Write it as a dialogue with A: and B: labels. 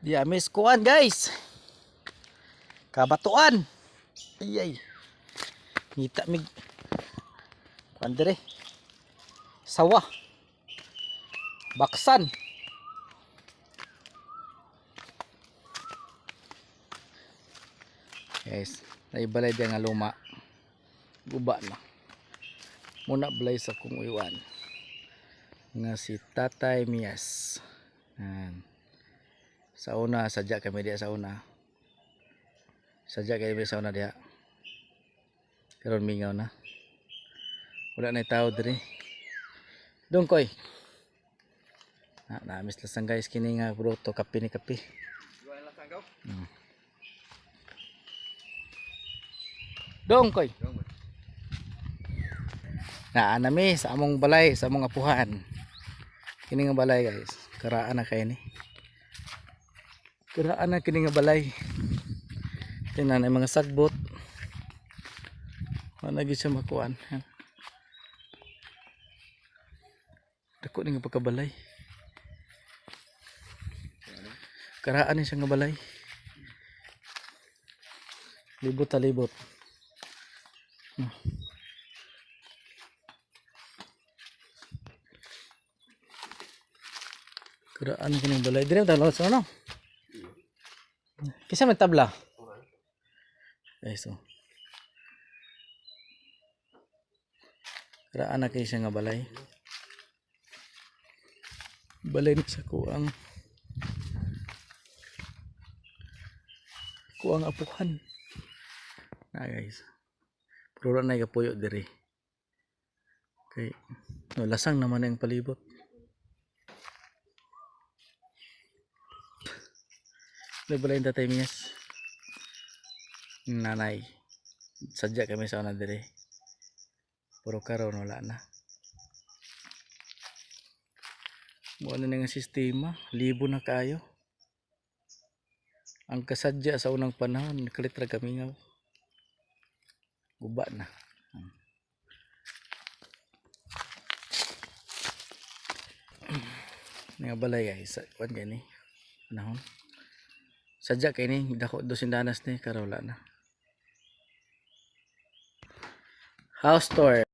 A: Di amis kuan guys. Kabatuan. Ayay. Ngita mig kuan dire. Sawa. Baksan. Guys, naibalay dia nga luma. Guba na. Muna balay sa kung iwan. Nga si Tatay Mias. Yan. Sa una, sadya kami dia sa una. Sadya kami sa una dia. Karon mingaw na. Wala na tao diri. Dongkoy. Naamis lasang guys kini nga produkto kape ni kape. Dongkoy. Nami sa among balay, sa among apuhan. Kini nga balay guys. Karaan na kay ni. Karaan na kini nga balay. Tingnan ay mga sagbot. Wala gyud siya makuan. Dako ni nga pagkabalay. Karaan ni siya nga balay. Libot ta libot. Karaan ni kining balay. Dire ta sa ano? Kisa may tabla. Ay so. Karaan na kay siya nga balay. Balay ni sa kuang apuhan. Na guys. Pero na igapuyo diri. Okay. No, lasang naman ang palibot. Balay ng Tatay Mias. Nanay. Sadya kami sa una diri. Pero karon wala na. Buwan na nga sistema, libo na kayo. Ang kasadya sa unang panahon, nakalitra kami nga. Guba na. Nga balay guys, kuan kay ni. Panahon. Sadya kay ni, dako dosindanas ni karon wala na. House tour.